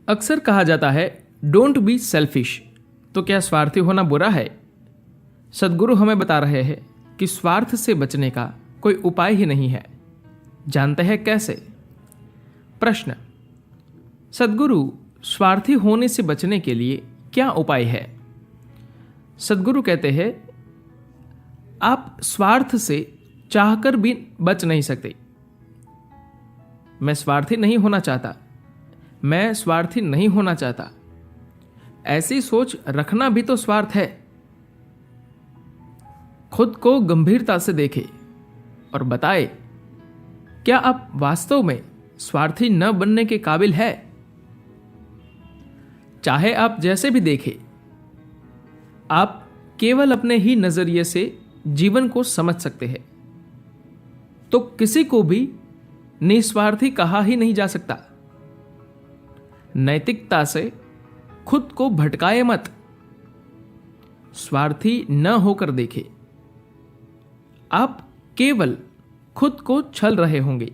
अक्सर कहा जाता है डोंट बी सेल्फिश। तो क्या स्वार्थी होना बुरा है? सद्गुरु हमें बता रहे हैं कि स्वार्थ से बचने का कोई उपाय ही नहीं है। जानते हैं कैसे? प्रश्न: सद्गुरु स्वार्थी होने से बचने के लिए क्या उपाय है? सद्गुरु कहते हैं आप स्वार्थ से चाहकर भी बच नहीं सकते। मैं स्वार्थी नहीं होना चाहता, मैं स्वार्थी नहीं होना चाहता, ऐसी सोच रखना भी तो स्वार्थ है। खुद को गंभीरता से देखें और बताए, क्या आप वास्तव में स्वार्थी न बनने के काबिल है? चाहे आप जैसे भी देखें, आप केवल अपने ही नजरिए से जीवन को समझ सकते हैं। तो किसी को भी निस्वार्थी कहा ही नहीं जा सकता। नैतिकता से खुद को भटकाए मत, स्वार्थी न होकर देखे। आप केवल खुद को छल रहे होंगे।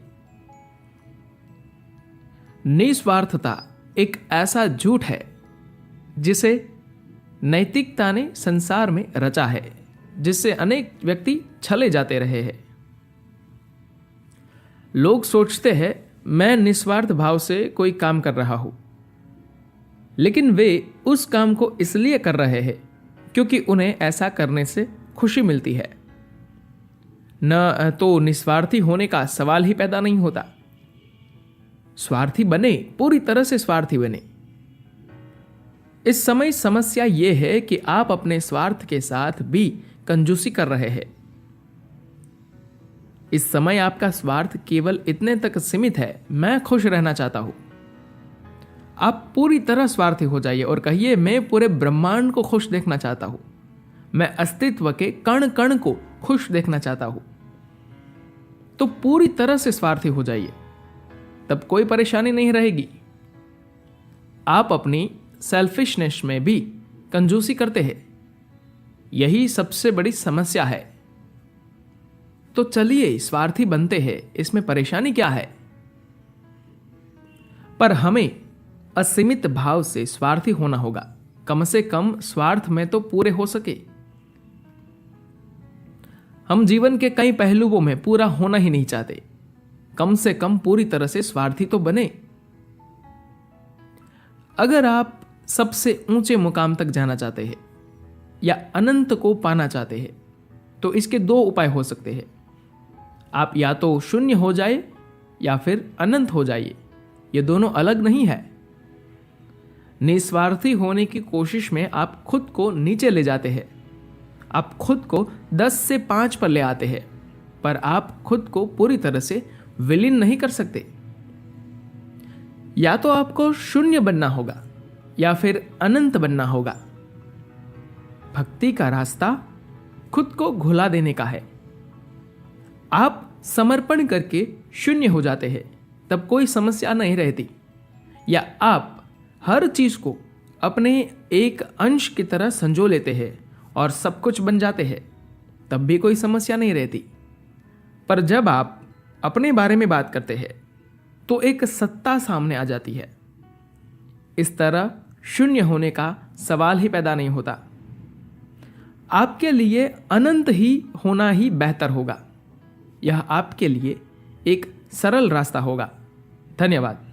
निस्वार्थता एक ऐसा झूठ है जिसे नैतिकता ने संसार में रचा है, जिससे अनेक व्यक्ति छले जाते रहे हैं। लोग सोचते हैं मैं निस्वार्थ भाव से कोई काम कर रहा हूं, लेकिन वे उस काम को इसलिए कर रहे हैं क्योंकि उन्हें ऐसा करने से खुशी मिलती है। न तो निस्वार्थी होने का सवाल ही पैदा नहीं होता। स्वार्थी बने, पूरी तरह से स्वार्थी बने। इस समय समस्या यह है कि आप अपने स्वार्थ के साथ भी कंजूसी कर रहे हैं। इस समय आपका स्वार्थ केवल इतने तक सीमित है, मैं खुश रहना चाहता हूं। आप पूरी तरह स्वार्थी हो जाइए और कहिए मैं पूरे ब्रह्मांड को खुश देखना चाहता हूं, मैं अस्तित्व के कण कण को खुश देखना चाहता हूं। तो पूरी तरह से स्वार्थी हो जाइए, तब कोई परेशानी नहीं रहेगी। आप अपनी सेल्फिशनेस में भी कंजूसी करते हैं, यही सबसे बड़ी समस्या है। तो चलिए स्वार्थी बनते हैं, इसमें परेशानी क्या है? पर हमें असीमित भाव से स्वार्थी होना होगा। कम से कम स्वार्थ में तो पूरे हो सके। हम जीवन के कई पहलुओं में पूरा होना ही नहीं चाहते, कम से कम पूरी तरह से स्वार्थी तो बने। अगर आप सबसे ऊंचे मुकाम तक जाना चाहते हैं या अनंत को पाना चाहते हैं, तो इसके दो उपाय हो सकते हैं। आप या तो शून्य हो जाए या फिर अनंत हो जाइए। ये दोनों अलग नहीं है। निस्वार्थी होने की कोशिश में आप खुद को नीचे ले जाते हैं। आप खुद को 10 से 5 पर ले आते हैं, पर आप खुद को पूरी तरह से विलीन नहीं कर सकते। या तो आपको शून्य बनना होगा या फिर अनंत बनना होगा। भक्ति का रास्ता खुद को घुला देने का है। आप समर्पण करके शून्य हो जाते हैं, तब कोई समस्या नहीं रहती। या आप हर चीज को अपने एक अंश की तरह संजो लेते हैं और सब कुछ बन जाते हैं, तब भी कोई समस्या नहीं रहती। पर जब आप अपने बारे में बात करते हैं तो एक सत्ता सामने आ जाती है। इस तरह शून्य होने का सवाल ही पैदा नहीं होता। आपके लिए अनंत ही होना ही बेहतर होगा। यह आपके लिए एक सरल रास्ता होगा। धन्यवाद।